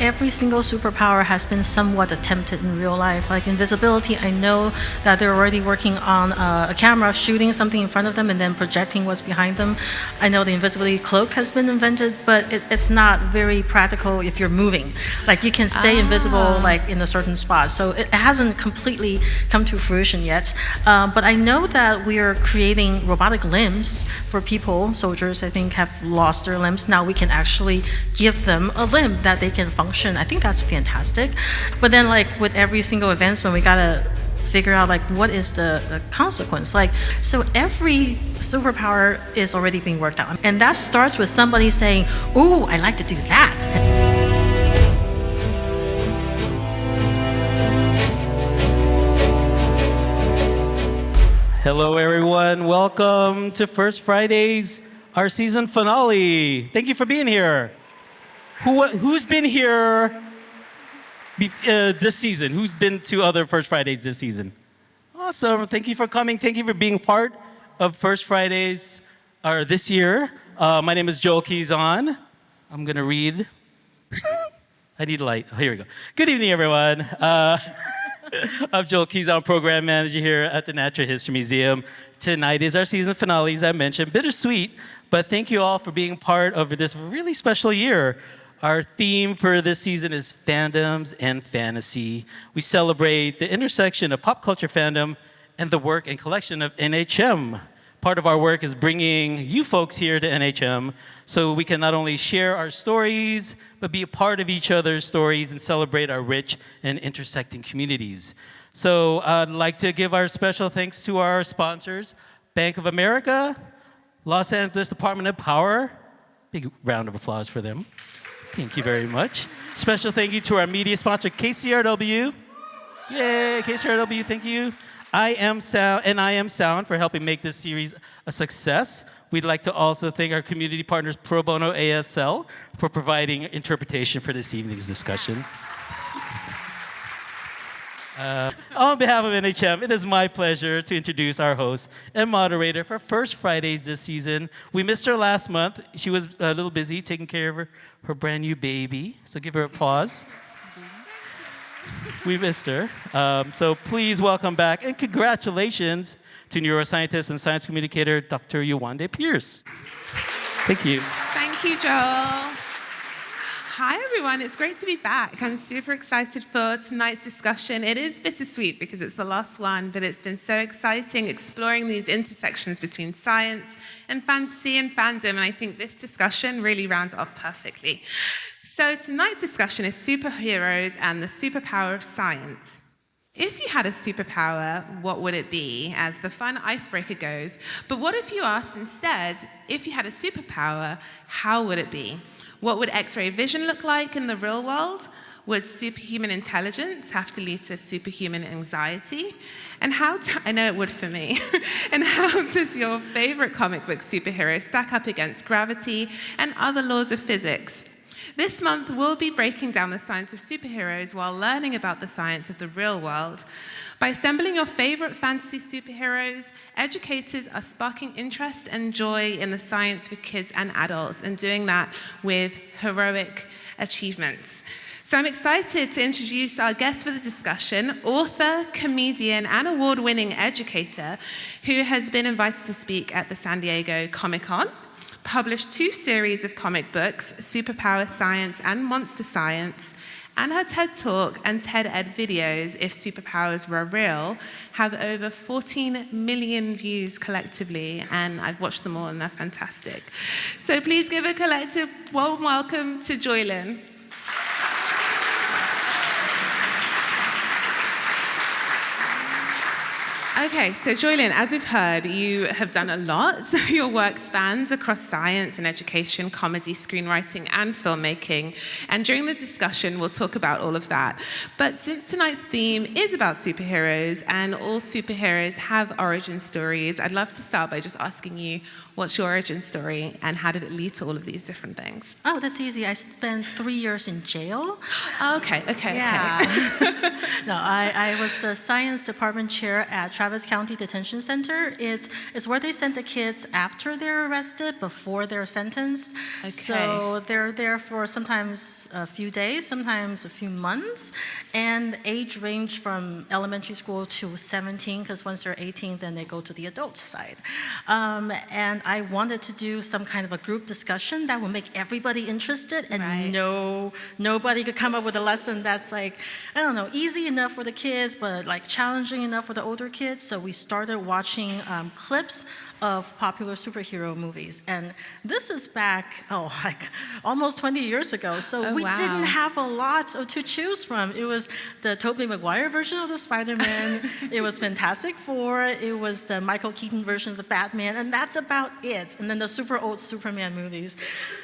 every single superpower has been somewhat attempted in real life. Like invisibility, I know that they're already working on a camera shooting something in front of them and then projecting what's behind them. I know the invisibility cloak has been invented, but it's not very practical if you're moving. Like you can stay invisible like in a certain spot. So it hasn't completely come to fruition yet. But I know that we are creating robotic limbs for people. Soldiers, I think, have lost their limbs. Now we can actually give them a limb that they can function. I think that's fantastic. But then like with every single advancement, we gotta figure out like what is the consequence. Like, so every superpower is already being worked out. And that starts with somebody saying, ooh, I like to do that. Hello, everyone. Welcome to First Fridays, our season finale. Thank you for being here. Who's been here this season? Who's been to other First Fridays this season? Awesome. Thank you for coming. Thank you for being part of First Fridays this year. My name is Joel Keyson. I'm going to read. I need a light. Oh, here we go. Good evening, everyone. I'm Joel Keyson, Program Manager here at the Natural History Museum. Tonight is our season finale, as I mentioned. Bittersweet, but thank you all for being part of this really special year. Our theme for this season is fandoms and fantasy. We celebrate the intersection of pop culture fandom and the work and collection of NHM. Part of our work is bringing you folks here to NHM so we can not only share our stories, but be a part of each other's stories and celebrate our rich and intersecting communities. So I'd like to give our special thanks to our sponsors, Bank of America, Los Angeles Department of Power. Big round of applause for them. Thank you very much. Special thank you to our media sponsor, KCRW. Yay, KCRW, thank you. I Am Sound for helping make this series a success. We'd like to also thank our community partners, Pro Bono ASL, for providing interpretation for this evening's discussion. On behalf of NHM, it is my pleasure to introduce our host and moderator for First Fridays this season. We missed her last month. She was a little busy taking care of her brand new baby, so give her applause. We missed her. So please welcome back and congratulations to neuroscientist and science communicator, Dr. Yewande Pearse. Thank you. Thank you, Joel. Hi, everyone. It's great to be back. I'm super excited for tonight's discussion. It is bittersweet because it's the last one, but it's been so exciting exploring these intersections between science and fantasy and fandom, and I think this discussion really rounds off perfectly. So tonight's discussion is superheroes and the superpower of science. If you had a superpower, what would it be? As the fun icebreaker goes. But what if you asked instead, if you had a superpower, how would it be? What would X-ray vision look like in the real world? Would superhuman intelligence have to lead to superhuman anxiety? And I know it would for me. And how does your favorite comic book superhero stack up against gravity and other laws of physics? This month, we'll be breaking down the science of superheroes while learning about the science of the real world. By assembling your favorite fantasy superheroes, educators are sparking interest and joy in the science for kids and adults, and doing that with heroic achievements. So I'm excited to introduce our guest for the discussion, author, comedian, and award-winning educator, who has been invited to speak at the San Diego Comic-Con. Published 2 series of comic books, Superpower Science and Monster Science, and her TED Talk and TED Ed videos, If Superpowers Were Real, have over 14 million views collectively, and I've watched them all and they're fantastic. So please give a collective warm welcome to Joylyn. Okay, so Joylyn, as we've heard, you have done a lot. Your work spans across science and education, comedy, screenwriting, and filmmaking. And during the discussion, we'll talk about all of that. But since tonight's theme is about superheroes, and all superheroes have origin stories, I'd love to start by just asking you, what's your origin story, and how did it lead to all of these different things? Oh, that's easy. I spent 3 years in jail. Okay. Yeah. No, I was the science department chair at Travis County Detention Center. It's where they send the kids after they're arrested, before they're sentenced. Okay. So they're there for sometimes a few days, sometimes a few months, and age range from elementary school to 17, because once they're 18, then they go to the adult side. And I wanted to do some kind of a group discussion that will make everybody interested, and nobody could come up with a lesson that's like, I don't know, easy enough for the kids, but like challenging enough for the older kids. So we started watching clips of popular superhero movies. And this is back, like almost 20 years ago. So we didn't have a lot to choose from. It was the Tobey Maguire version of the Spider-Man. It was Fantastic Four. It was the Michael Keaton version of the Batman. And that's about it. And then the super old Superman movies.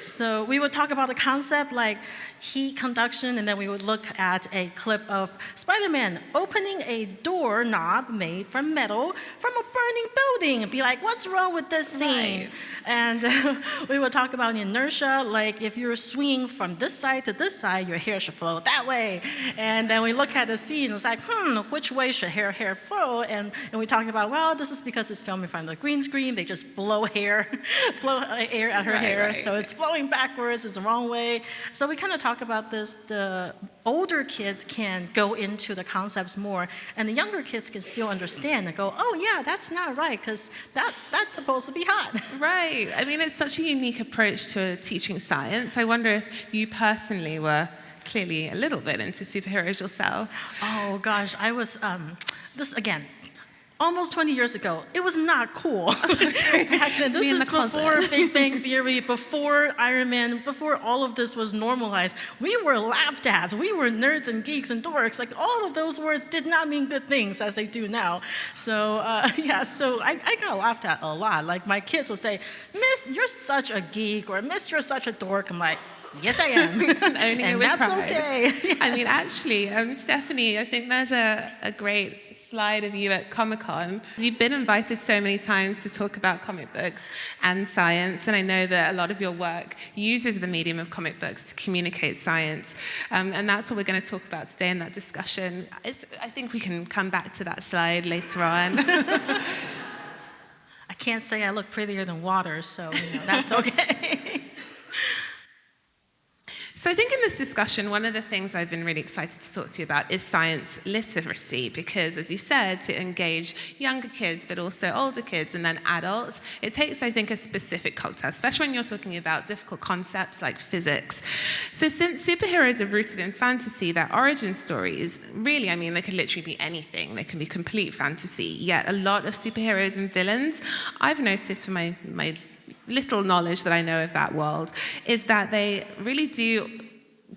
So we would talk about the concept like heat conduction, and then we would look at a clip of Spider-Man opening a doorknob made from metal from a burning building and be like, what's wrong with this scene? Right. And we would talk about inertia, like if you're swinging from this side to this side, your hair should flow that way. And then we look at the scene, it's like, which way should hair flow? And we talked about, well, this is because it's filmed in front of the green screen. They just blow air at her hair, so it's flowing backwards, it's the wrong way. So we kind of talk about this. The older kids can go into the concepts more, and the younger kids can still understand and go, oh yeah, that's not right, because that's supposed to be hot. Right. I mean, it's such a unique approach to teaching science. I wonder if you personally were clearly a little bit into superheroes yourself. Oh gosh, I was, this again, almost 20 years ago, it was not cool. Back then, this is before Big Bang Theory, before Iron Man, before all of this was normalized. We were laughed at. We were nerds and geeks and dorks. Like, all of those words did not mean good things as they do now. So, so I got laughed at a lot. Like, my kids would say, Miss, you're such a geek, or Miss, you're such a dork. I'm like, yes, I am. Owning it with that's pride. okay. Yes. I mean, actually, Stephanie, I think there's a great slide of you at Comic-Con. You've been invited so many times to talk about comic books and science, and I know that a lot of your work uses the medium of comic books to communicate science, and that's what we're going to talk about today in that discussion. I think we can come back to that slide later on. I can't say I look prettier than water, so that's okay. So I think in this discussion, one of the things I've been really excited to talk to you about is science literacy, because, as you said, to engage younger kids, but also older kids and then adults, it takes, I think, a specific cocktail, especially when you're talking about difficult concepts like physics. So since superheroes are rooted in fantasy, their origin stories, really, I mean, they could literally be anything. They can be complete fantasy, yet a lot of superheroes and villains, I've noticed from my little knowledge that I know of that world, is that they really do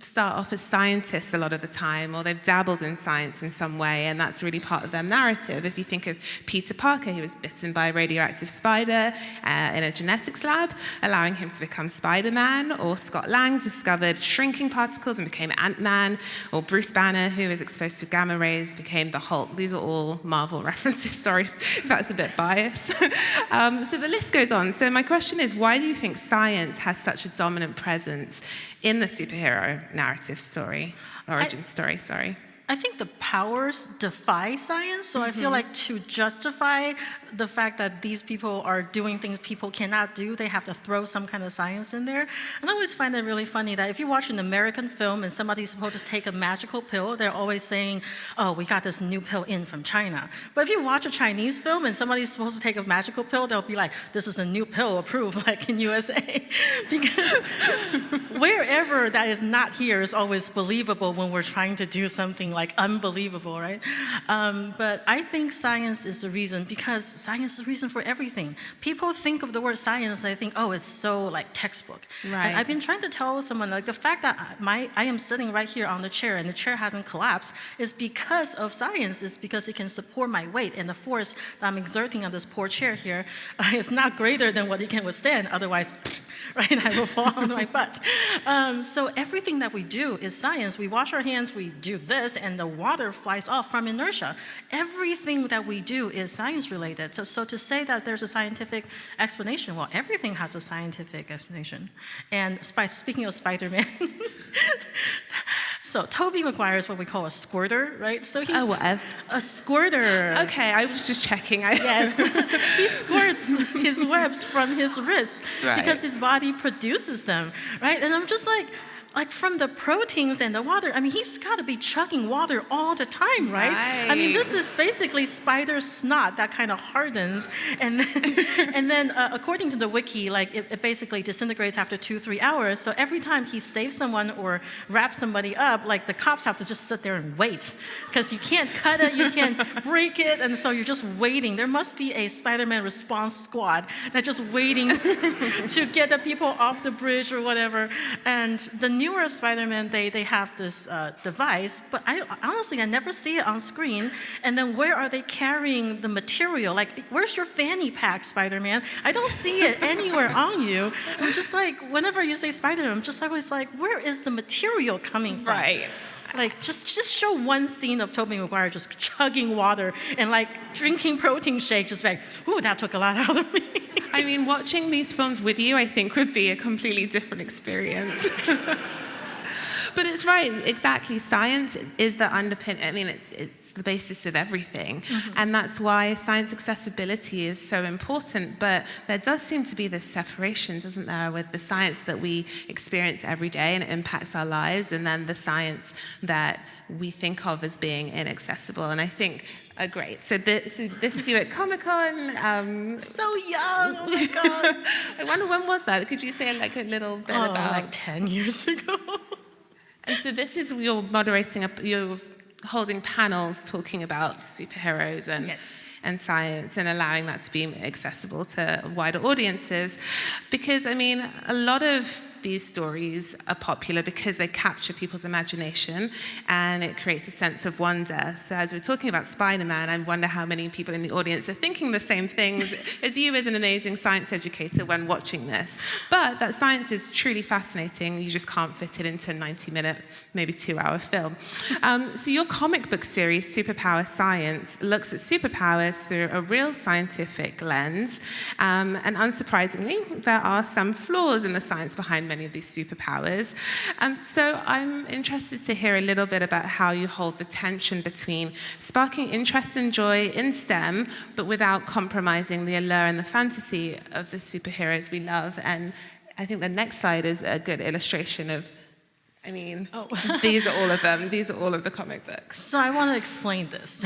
start off as scientists a lot of the time, or they've dabbled in science in some way, and that's really part of their narrative. If you think of Peter Parker, he was bitten by a radioactive spider in a genetics lab, allowing him to become Spider-Man, or Scott Lang discovered shrinking particles and became Ant-Man, or Bruce Banner, who was exposed to gamma rays, became the Hulk. These are all Marvel references, sorry if that's a bit biased. So the list goes on. So my question is, why do you think science has such a dominant presence in the superhero narrative story, origin story, sorry? I think the powers defy science, so I feel like to justify the fact that these people are doing things people cannot do, they have to throw some kind of science in there. And I always find it really funny that if you watch an American film and somebody's supposed to take a magical pill, they're always saying, oh, we got this new pill in from China. But if you watch a Chinese film and somebody's supposed to take a magical pill, they'll be like, this is a new pill approved, like in USA. Because wherever that is not here is always believable when we're trying to do something like unbelievable, right? But I think science is the reason, because science is the reason for everything. People think of the word science, and they think, oh, it's so like textbook. Right. And I've been trying to tell someone, like the fact that I am sitting right here on the chair and the chair hasn't collapsed is because of science. It's because it can support my weight, and the force that I'm exerting on this poor chair here is not greater than what it can withstand. Otherwise, right, I will fall on my butt. So everything that we do is science. We wash our hands, we do this, and the water flies off from inertia. Everything that we do is science related. So to say that there's a scientific explanation, well, everything has a scientific explanation. And speaking of Spider-Man, So Tobey Maguire is what we call a squirter, right? So he's what? a squirter. Okay, I was just checking. Yes, he squirts his webs from his wrists because his body produces them, right? And I'm just like from the proteins and the water, I mean, he's got to be chugging water all the time, right? I mean, this is basically spider snot that kind of hardens, and then according to the wiki, like it basically disintegrates after 2-3 hours. So every time he saves someone or wraps somebody up, like the cops have to just sit there and wait because you can't cut it, you can't break it, and so you're just waiting. There must be a Spider-Man response squad that's just waiting to get the people off the bridge or whatever. And the newer Spider-Man, they have this device, but honestly, I never see it on screen. And then where are they carrying the material? Like, where's your fanny pack, Spider-Man? I don't see it anywhere on you. I'm just like, whenever you say Spider-Man, I'm just always like, where is the material coming from? Right. Like, just show one scene of Tobey Maguire just chugging water and like drinking protein shake, just like, ooh, that took a lot out of me. I mean, watching these films with you, I think, would be a completely different experience. But it's right, exactly. Science is the underpin. I mean, it's the basis of everything. And that's why science accessibility is so important. But there does seem to be this separation, doesn't there, with the science that we experience every day and it impacts our lives, and then the science that we think of as being inaccessible. And I think, great. So this is you at Comic-Con. So young, oh my God. I wonder, when was that? Could you say like a little bit about? Like 10 years ago. And so this is, you're moderating, you're holding panels talking about superheroes and science and allowing that to be accessible to wider audiences. Because, I mean, a lot of these stories are popular because they capture people's imagination and it creates a sense of wonder. So as we're talking about Spider-Man, I wonder how many people in the audience are thinking the same things as you as an amazing science educator when watching this. But that science is truly fascinating. You just can't fit it into a 90-minute, maybe 2-hour film. So your comic book series, Superpower Science, looks at superpowers through a real scientific lens. And unsurprisingly, there are some flaws in the science behind many of these superpowers. So I'm interested to hear a little bit about how you hold the tension between sparking interest and joy in STEM, but without compromising the allure and the fantasy of the superheroes we love. And I think the next slide is a good illustration of, I mean, these are all of them. These are all of the comic books. So I want to explain this.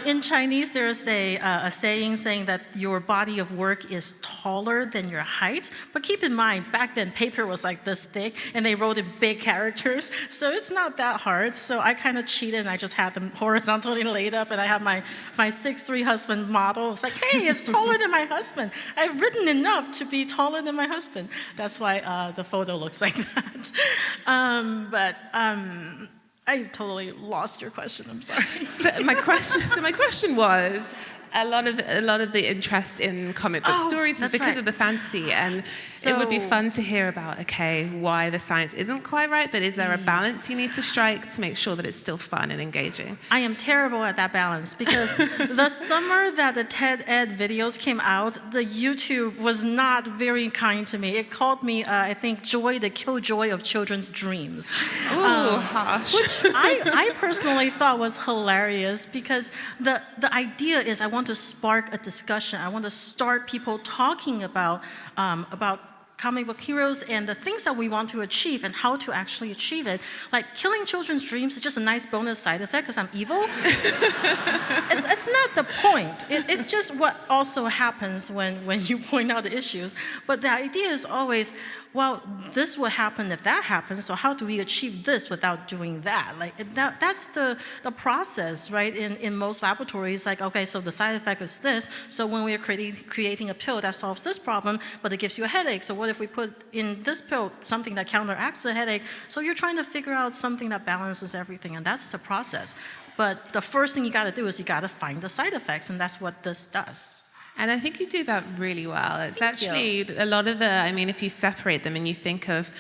In Chinese, there's a saying saying that your body of work is taller than your height. But keep in mind, back then, paper was like this thick, and they wrote in big characters. So it's not that hard. So I kind of cheated, and I just had them horizontally laid up, and I have my 6'3" husband model. It's like, hey, it's taller than my husband. I've written enough to be taller than my husband. That's why the photo looks like that. I totally lost your question. I'm sorry. So my question was, a lot of the interest in comic book stories is because of the fantasy, and it would be fun to hear about, why the science isn't quite right, but is there a balance you need to strike to make sure that it's still fun and engaging? I am terrible at that balance because the summer that the TED Ed videos came out, the YouTube was not very kind to me. It called me, I think, the killjoy of children's dreams. Ooh, harsh. Which I personally thought was hilarious because the idea is I want to spark a discussion. I want to start people talking about comic book heroes and the things that we want to achieve and how to actually achieve it. Like killing children's dreams is just a nice bonus side effect because I'm evil. It's not the point. It's just what also happens when you point out the issues. But the idea is always, well, this will happen if that happens, so how do we achieve this without doing that? Like that's the process, right? In most laboratories, like, okay, so the side effect is this, so when we're creating a pill that solves this problem, but it gives you a headache, so what if we put in this pill something that counteracts the headache? So you're trying to figure out something that balances everything, and that's the process. But the first thing you gotta do is you gotta find the side effects, and that's what this does. And I think you do that really well. It's actually a lot of if you separate them and you think of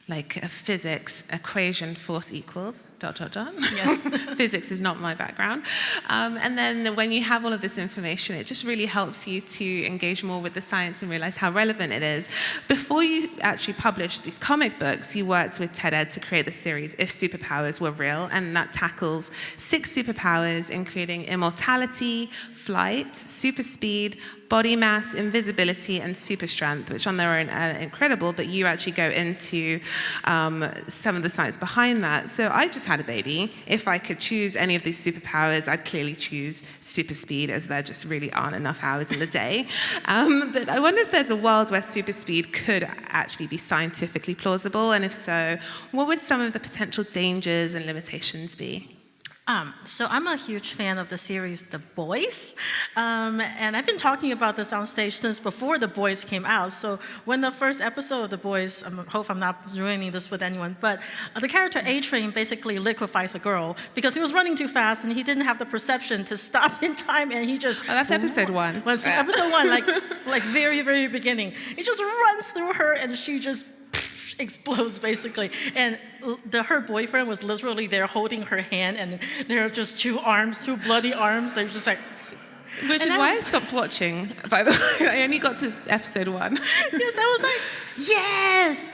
like a physics equation, force equals, ... Yes. Physics is not my background. And then when you have all of this information, it just really helps you to engage more with the science and realize how relevant it is. Before you actually published these comic books, you worked with TED to create the series If Superpowers Were Real, and that tackles 6 superpowers, including immortality, flight, super speed, body mass, invisibility, and super strength, which on their own are incredible, but you actually go into some of the science behind that. So I just had a baby. If I could choose any of these superpowers, I'd clearly choose super speed, as there just really aren't enough hours in the day. But I wonder if there's a world where super speed could actually be scientifically plausible, and if so, what would some of the potential dangers and limitations be? So I'm a huge fan of the series The Boys, and I've been talking about this on stage since before The Boys came out. So when the first episode of The Boys, I hope I'm not ruining this with anyone, but the character A-Train basically liquefies a girl because he was running too fast and he didn't have the perception to stop in time, and he just... Oh, that's episode 1. Well, so episode 1, like very, very beginning. He just runs through her and she just explodes basically, and her boyfriend was literally there holding her hand, and there are just 2 arms, 2 bloody arms. They're just like, which is why I stopped watching, by the way. I only got to episode 1. Yes, I was like, yes!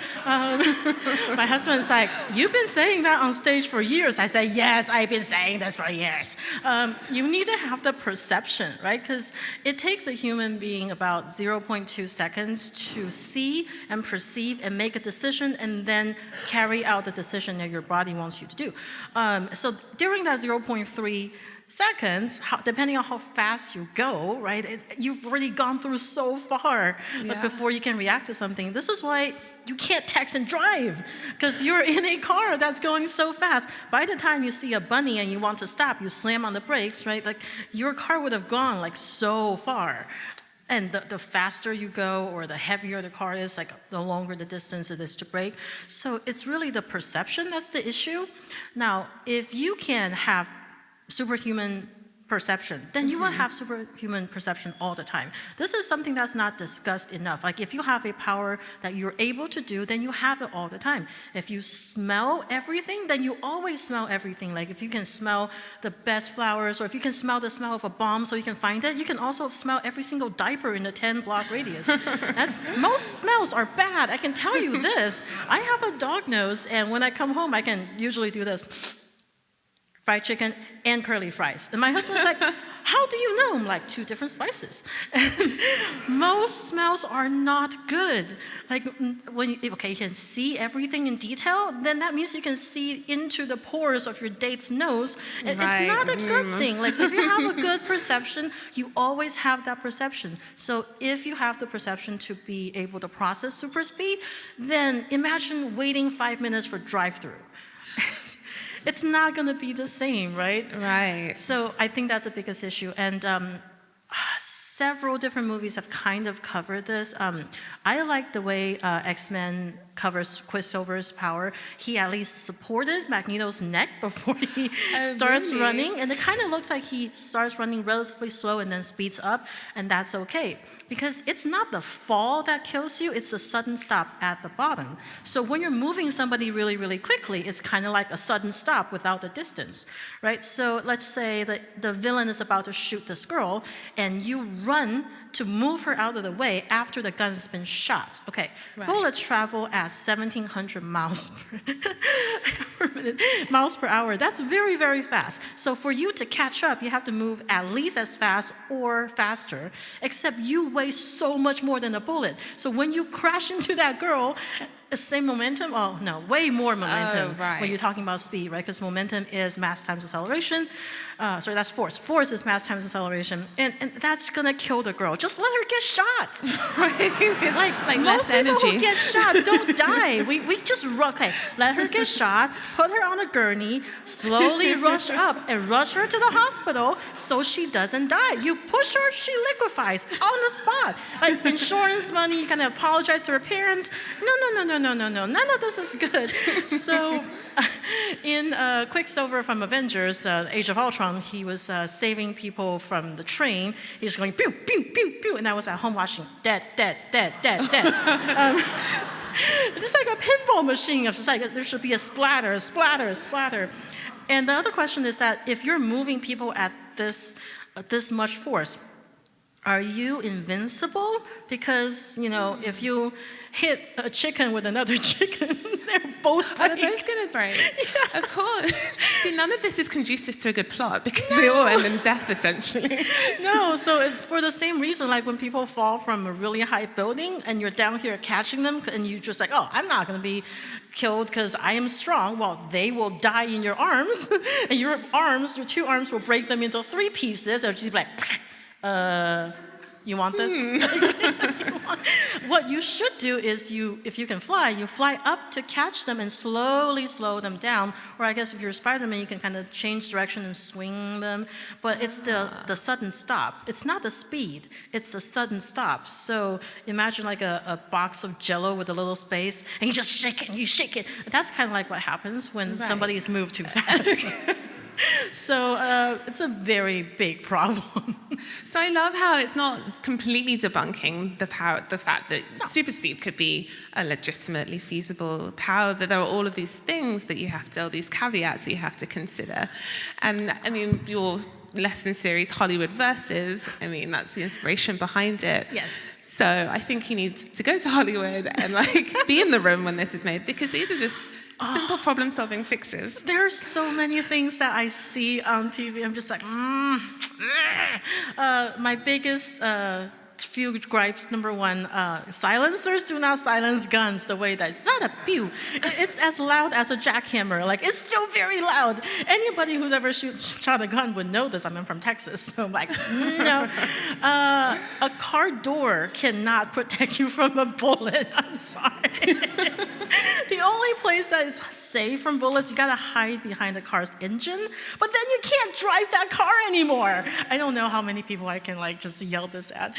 My husband's like, you've been saying that on stage for years. I said, yes, I've been saying this for years. You need to have the perception, right? Because it takes a human being about 0.2 seconds to see and perceive and make a decision and then carry out the decision that your body wants you to do. So during that 0.3 seconds, depending on how fast you go, right, you've already gone through so far before you can react to something. This is why you can't text and drive, because you're in a car that's going so fast. By the time you see a bunny and you want to stop, you slam on the brakes, right? Like your car would have gone like so far. And the faster you go or the heavier the car is, like the longer the distance it is to brake. So it's really the perception that's the issue. Now, if you can have superhuman perception, then you will have superhuman perception all the time. This is something that's not discussed enough. Like if you have a power that you're able to do, then you have it all the time. If you smell everything, then you always smell everything. Like if you can smell the best flowers, or if you can smell the smell of a bomb so you can find it, you can also smell every single diaper in the 10-block radius. Most smells are bad. I can tell you this. I have a dog nose, and when I come home, I can usually do this. Fried chicken and curly fries. And my husband's like, how do you know? I'm like, 2 different spices. Most smells are not good. Like when you can see everything in detail, then that means you can see into the pores of your date's nose. And it's not a good thing. Like if you have a good perception, you always have that perception. So if you have the perception to be able to process super speed, then imagine waiting 5 minutes for drive-through. It's not going to be the same, right? Right. So I think that's the biggest issue. And several different movies have kind of covered this. I like the way X-Men covers Quicksilver's power. He at least supported Magneto's neck before he starts running. And it kind of looks like he starts running relatively slow and then speeds up, and that's okay. Because it's not the fall that kills you, it's the sudden stop at the bottom. So when you're moving somebody really, really quickly, it's kind of like a sudden stop without the distance, right? So let's say that the villain is about to shoot this girl, and you run to move her out of the way after the gun has been shot. Okay, bullets travel at 1,700 miles per minute, miles per hour. That's very, very fast. So for you to catch up, you have to move at least as fast or faster, except you weigh so much more than a bullet. So when you crash into that girl, the same momentum? Oh, no, way more momentum when you're talking about speed, right? Because momentum is mass times acceleration. Sorry, that's force. Force is mass times acceleration. And that's going to kill the girl. Just let her get shot. Right? like most people who get shot don't die. We just, okay, let her get shot, put her on a gurney, slowly rush up, and rush her to the hospital so she doesn't die. You push her, she liquefies on the spot. Like insurance money, you can apologize to her parents. No. None of this is good. So in Quicksilver from Avengers, Age of Ultron, he was saving people from the train. He was going pew, pew, pew, pew, and I was at home watching dead. It's like a pinball machine. It's just like there should be a splatter, splatter, splatter. And the other question is that if you're moving people at this much force, are you invincible? Because, if you hit a chicken with another chicken, they're both They're break. both going to break. Yeah. Of course. See, none of this is conducive to a good plot because they all end in death, essentially. No, so it's for the same reason, like when people fall from a really high building and you're down here catching them and you just like, oh, I'm not going to be killed because I am strong. Well, they will die in your arms and your 2 arms will break them into 3 pieces. Or just be like, you want this? What you should do is if you can fly, you fly up to catch them and slowly slow them down. Or I guess if you're Spider-Man, you can kind of change direction and swing them. But it's the sudden stop. It's not the speed, it's the sudden stop. So imagine like a box of Jell-O with a little space, and you just shake it and you shake it. That's kind of like what happens when somebody is moved too fast. So it's a very big problem. So I love how it's not completely debunking the fact that super speed could be a legitimately feasible power, but there are all of these things that you have to, all these caveats that you have to consider. And I mean, your lesson series, Hollywood Versus, I mean, that's the inspiration behind it. Yes. So I think you need to go to Hollywood and be in the room when this is made, because these are just simple problem-solving fixes. There are so many things that I see on TV. I'm just like, my biggest few gripes. Number 1, silencers do not silence guns the way that it's not a pew. It's as loud as a jackhammer. Like, it's still very loud. Anybody who's ever shot a gun would know this. I'm from Texas, so I'm like, no. A car door cannot protect you from a bullet. I'm sorry. The only place that is safe from bullets, you gotta hide behind the car's engine, but then you can't drive that car anymore. I don't know how many people I can just yell this at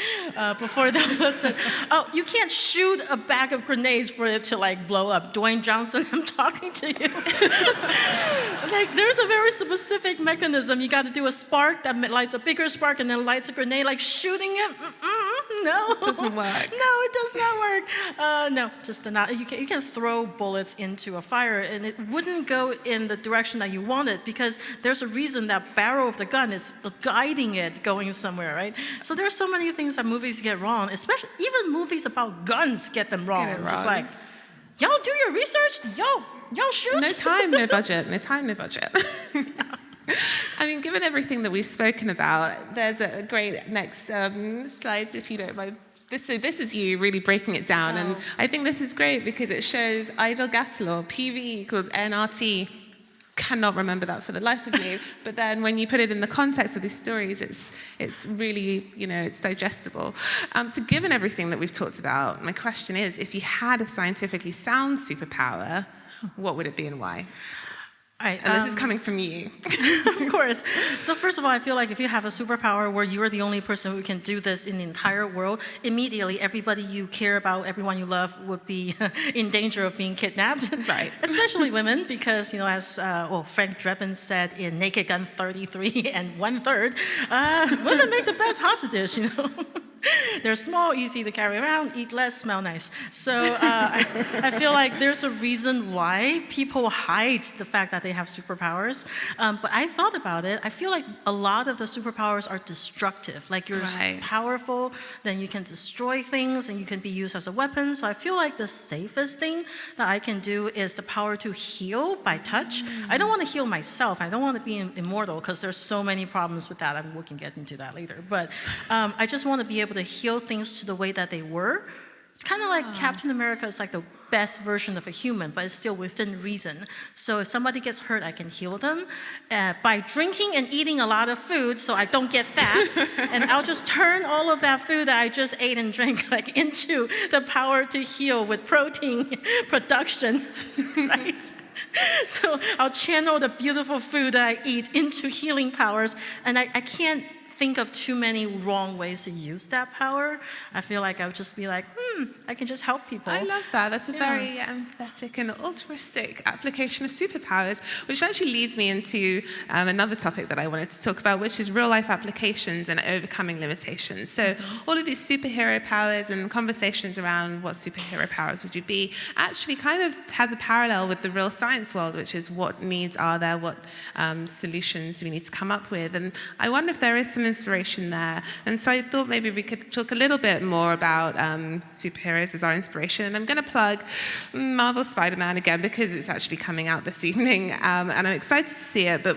before they listen. Oh, you can't shoot a bag of grenades for it to blow up. Dwayne Johnson, I'm talking to you. There's a very specific mechanism. You gotta do a spark that lights a bigger spark and then lights a grenade, shooting it. No. It doesn't work. No, it does not work. No, just not. You can throw bullets into a fire and it wouldn't go in the direction that you want it, because there's a reason that barrel of the gun is guiding it going somewhere, right? So there's so many things that movies get wrong, especially even movies about guns get them wrong. Get it wrong. Just y'all do your research, y'all shoot. No time, no budget. No time, no budget. I mean, given everything that we've spoken about, there's a great next slides, if you don't mind. This is you really breaking it down, and I think this is great because it shows idle gas law, PV equals nRT. Cannot remember that for the life of me, but then when you put it in the context of these stories, it's really, it's digestible. So given everything that we've talked about, my question is, if you had a scientifically sound superpower, what would it be and why? Right, and this is coming from you. Of course. So first of all, I feel like if you have a superpower where you are the only person who can do this in the entire world, immediately everybody you care about, everyone you love, would be in danger of being kidnapped. Right. Especially women, because as Frank Drebin said in Naked Gun 33 and 1/3, women make the best hostage. They're small, easy to carry around, eat less, smell nice. So I feel like there's a reason why people hide the fact that they have superpowers. But I thought about it. I feel like a lot of the superpowers are destructive. Like you're powerful, then you can destroy things, and you can be used as a weapon. So I feel like the safest thing that I can do is the power to heal by touch. I don't want to heal myself. I don't want to be immortal, because there's so many problems with that. We can get into that later. But I just want to be able to heal things to the way that they were. It's kind of like Captain America is like the best version of a human, but it's still within reason. So if somebody gets hurt, I can heal them by drinking and eating a lot of food so I don't get fat. And I'll just turn all of that food that I just ate and drank into the power to heal with protein production, right? So I'll channel the beautiful food that I eat into healing powers, and I can't think of too many wrong ways to use that power. I feel like I would just be like, I can just help people. I love that. That's a very empathetic and altruistic application of superpowers, which actually leads me into another topic that I wanted to talk about, which is real-life applications and overcoming limitations. So all of these superhero powers and conversations around what superhero powers would you be actually kind of has a parallel with the real science world, which is what needs are there, what solutions do we need to come up with. And I wonder if there is some inspiration there. And so I thought maybe we could talk a little bit more about superheroes as our inspiration. And I'm going to plug Marvel Spider-Man again because it's actually coming out this evening, and I'm excited to see it. But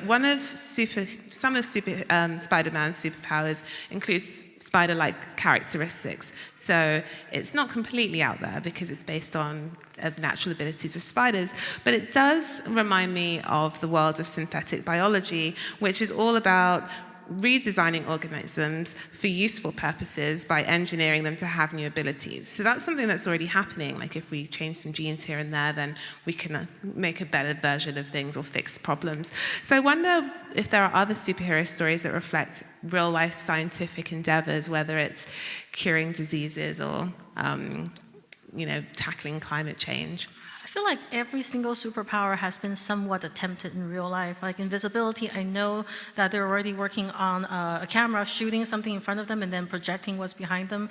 some of Spider-Man's superpowers includes spider-like characteristics. So it's not completely out there because it's based on the natural abilities of spiders, but it does remind me of the world of synthetic biology, which is all about redesigning organisms for useful purposes by engineering them to have new abilities. So that's something that's already happening. Like if we change some genes here and there, then we can make a better version of things or fix problems. So I wonder if there are other superhero stories that reflect real-life scientific endeavors, whether it's curing diseases or tackling climate change. I feel like every single superpower has been somewhat attempted in real life. Like invisibility, I know that they're already working on a camera shooting something in front of them and then projecting what's behind them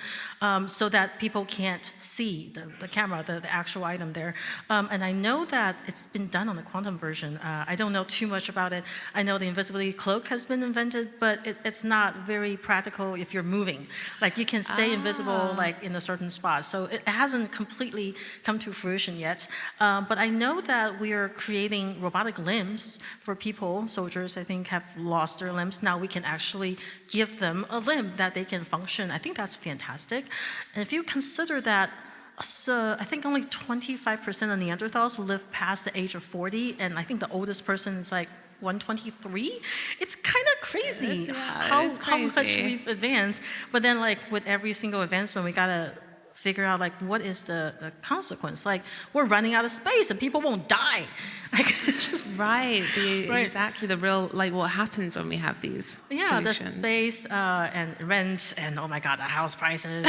so that people can't see the camera, the actual item there. And I know that it's been done on the quantum version. I don't know too much about it. I know the invisibility cloak has been invented, but it's not very practical if you're moving. Like you can stay invisible like in a certain spot. So it hasn't completely come to fruition yet. But I know that we are creating robotic limbs for people. Soldiers, I think, have lost their limbs. Now we can actually give them a limb that they can function. I think that's fantastic. And if you consider that, I think only 25% of Neanderthals live past the age of 40, and I think the oldest person is like 123. It's kind of crazy how much we've advanced. But then, like with every single advancement, we gotta figure out like what is the consequence. Like we're running out of space and people won't die. Like it's just exactly the real like what happens when we have these solutions. The space and rent and oh my god, the house prices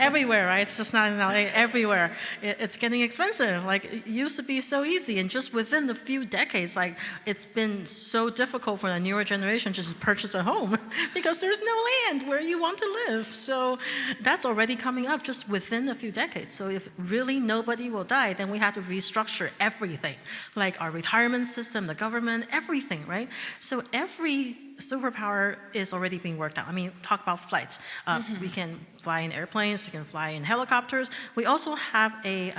everywhere, right? It's just not in LA, everywhere. It's getting expensive. Like it used to be so easy, and just within a few decades, like it's been so difficult for the newer generation to just purchase a home because there's no land where you want to live. So that's already coming up just within a few decades. So if really nobody will die, then we have to restructure everything, like our retirement system, the government, everything, right? So every superpower is already being worked out. I mean, talk about flights. We can fly in airplanes, we can fly in helicopters. We also have a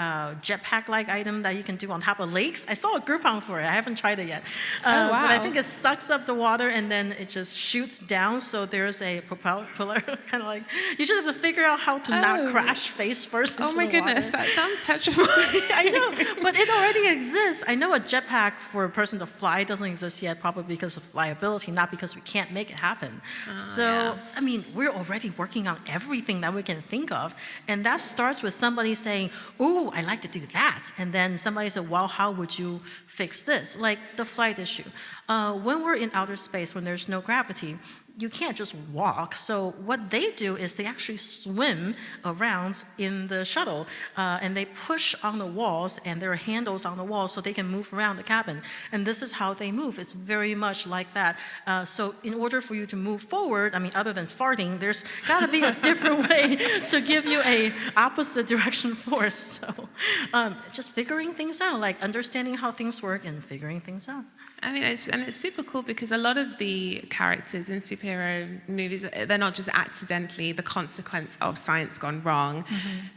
jetpack-like item that you can do on top of lakes. I saw a Groupon for it. I haven't tried it yet. Wow. But I think it sucks up the water and then it just shoots down. So there's a propeller, kind of like, you just have to figure out how to not crash face first into the water. Oh my goodness, that sounds petrifying. I know, but it already exists. I know a jetpack for a person to fly doesn't exist yet, probably because of liability, not because we can't make it happen. I mean, we're already working on everything that we can think of, and that starts with somebody saying, "Ooh, I like to do that," and then somebody said, "Well, how would you fix this?" Like the flight issue. When we're in outer space, when there's no gravity, you can't just walk. So what they do is they actually swim around in the shuttle, and they push on the walls, and there are handles on the walls so they can move around the cabin. And this is how they move. It's very much like that. So in order for you to move forward, I mean, other than farting, there's got to be a different way to give you a opposite direction force. So just figuring things out, like understanding how things work and figuring things out. I mean, it's super cool because a lot of the characters in superhero movies, they're not just accidentally the consequence of science gone wrong.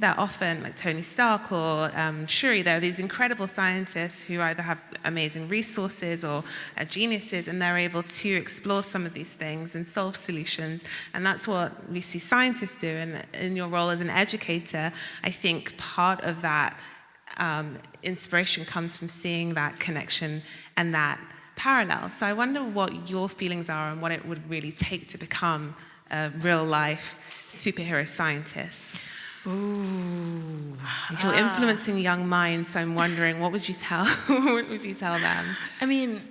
They're often like Tony Stark or Shuri. They're these incredible scientists who either have amazing resources or are geniuses, and they're able to explore some of these things and solve solutions. And that's what we see scientists do. And in your role as an educator, I think part of that inspiration comes from seeing that connection and that parallel. So I wonder what your feelings are and what it would really take to become a real-life superhero scientist. Ooh. You're influencing young minds, so I'm wondering, what would you tell them? I mean,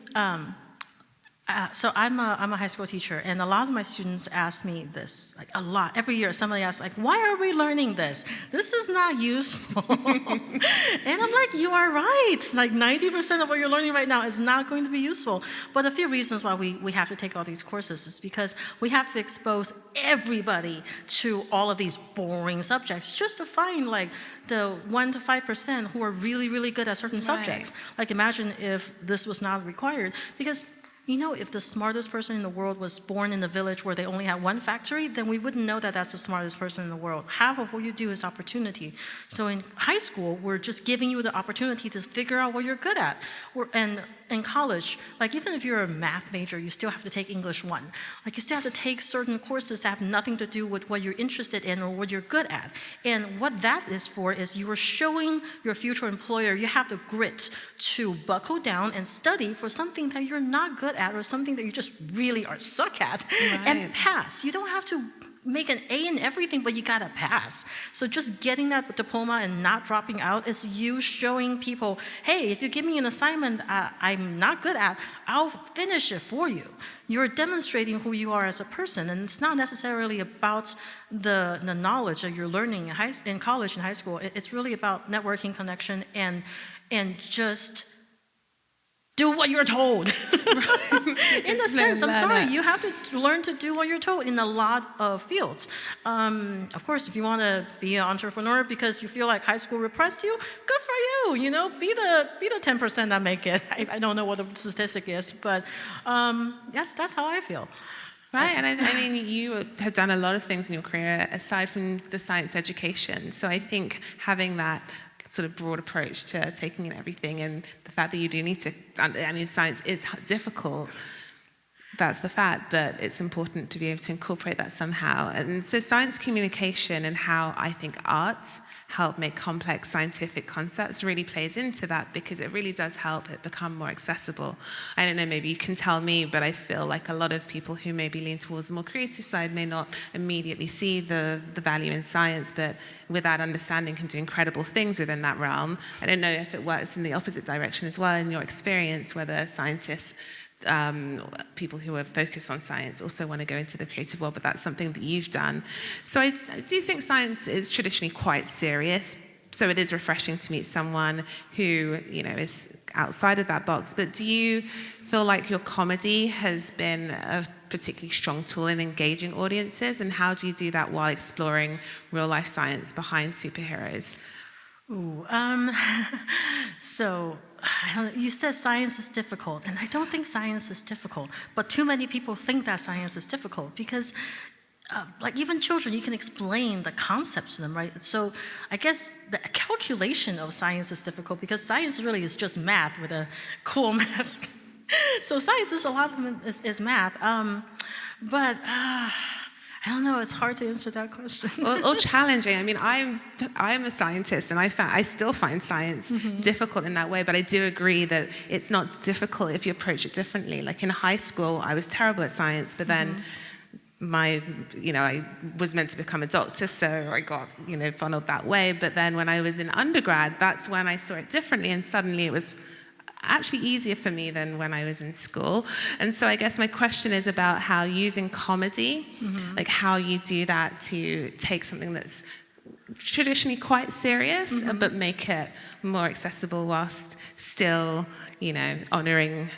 So I'm a high school teacher, and a lot of my students ask me this, like a lot. Every year, somebody asks, like, why are we learning this? This is not useful. And I'm like, you are right. Like 90% of what you're learning right now is not going to be useful. But a few reasons why we have to take all these courses is because we have to expose everybody to all of these boring subjects just to find like the 1 to 5% who are really, really good at certain subjects. Like imagine if this was not required, because if the smartest person in the world was born in a village where they only had one factory, then we wouldn't know that that's the smartest person in the world. Half of what you do is opportunity. So in high school, we're just giving you the opportunity to figure out what you're good at. And in college, like even if you're a math major, you still have to take English 1. Like you still have to take certain courses that have nothing to do with what you're interested in or what you're good at. And what that is for is you are showing your future employer you have the grit to buckle down and study for something that you're not good at or something that you just really are suck at and pass. You don't have to make an A in everything, but you gotta pass. So just getting that diploma and not dropping out is you showing people, hey, if you give me an assignment I'm not good at, I'll finish it for you. You're demonstrating who you are as a person, and it's not necessarily about the knowledge that you're learning in college and high school. It's really about networking, connection, and just do what you're told. In a sense, I'm sorry, you have to learn to do what you're told in a lot of fields. Of course, if you want to be an entrepreneur because you feel like high school repressed you, good for you. Be the 10% that make it. I don't know what the statistic is, but that's how I feel. Right, and I mean, you have done a lot of things in your career aside from the science education. So I think having that sort of broad approach to taking in everything, and the fact that you do need to, I mean, science is difficult, that's the fact, but it's important to be able to incorporate that somehow. And so science communication and how I think arts help make complex scientific concepts really plays into that, because it really does help it become more accessible. I don't know, maybe you can tell me, but I feel like a lot of people who maybe lean towards the more creative side may not immediately see the value in science, but with that understanding can do incredible things within that realm. I don't know if it works in the opposite direction as well in your experience, whether scientists, people who are focused on science also want to go into the creative world, but that's something that you've done. So I do think science is traditionally quite serious, so it is refreshing to meet someone who is outside of that box. But do you feel like your comedy has been a particularly strong tool in engaging audiences, and how do you do that while exploring real life science behind superheroes? So you said science is difficult, and I don't think science is difficult, but too many people think that science is difficult because like even children, you can explain the concepts to them, right? So I guess the calculation of science is difficult because science really is just math with a cool mask. So science is a lot of it is math, but I don't know. It's hard to answer that question. or challenging. I mean, I'm a scientist, and I still find science difficult in that way. But I do agree that it's not difficult if you approach it differently. Like in high school, I was terrible at science, but then I was meant to become a doctor, so I got funneled that way. But then when I was in undergrad, that's when I saw it differently, and suddenly it was actually easier for me than when I was in school. And so I guess my question is about how using comedy, like how you do that to take something that's traditionally quite serious, but make it more accessible whilst still, honoring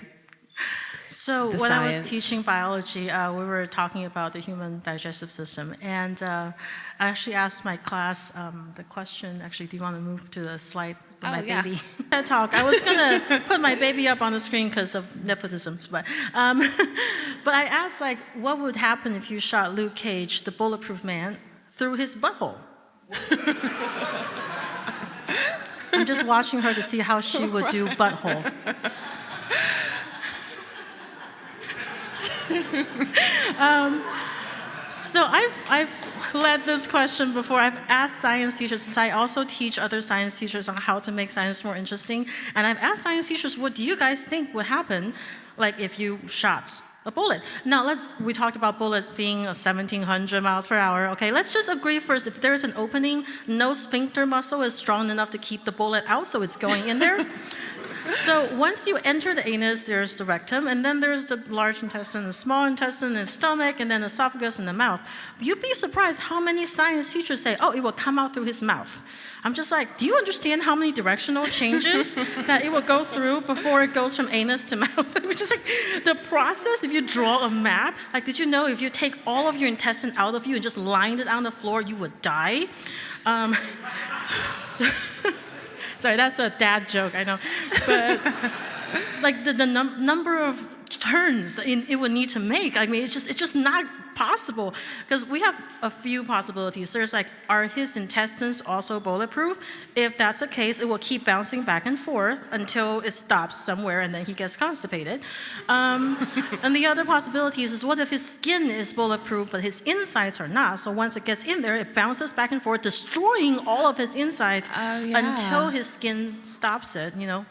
So when I was teaching biology, we were talking about the human digestive system, and I actually asked my class the question. Actually, do you want to move to the slide with my baby? TED Talk. I was gonna put my baby up on the screen because of nepotism, but I asked what would happen if you shot Luke Cage, the bulletproof man, through his butthole? I'm just watching her to see how she would do butthole. So I've led this question before. I've asked science teachers, since I also teach other science teachers on how to make science more interesting, and I've asked science teachers, what do you guys think would happen, if you shot a bullet? Now we talked about bullet being 1,700 miles per hour. Okay, let's just agree first, if there's an opening, no sphincter muscle is strong enough to keep the bullet out, so it's going in there. So once you enter the anus, there's the rectum, and then there's the large intestine, the small intestine, the stomach, and then the esophagus and the mouth. You'd be surprised how many science teachers say, oh, it will come out through his mouth. I'm just like, do you understand how many directional changes that it will go through before it goes from anus to mouth? Which is like the process, if you draw a map, like did you know if you take all of your intestine out of you and just lined it on the floor, you would die? Sorry, that's a dad joke, I know. But like the number of turns it would need to make, I mean, it's just not possible, because we have a few possibilities. There's like, are his intestines also bulletproof? If that's the case, it will keep bouncing back and forth until it stops somewhere and then he gets constipated. And the other possibility is what if his skin is bulletproof but his insides are not? So once it gets in there, it bounces back and forth, destroying all of his insides until his skin stops it, you know.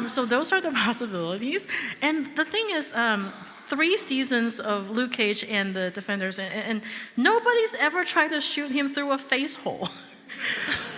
So those are the possibilities. And the thing is, 3 seasons of Luke Cage and the Defenders, and nobody's ever tried to shoot him through a face hole.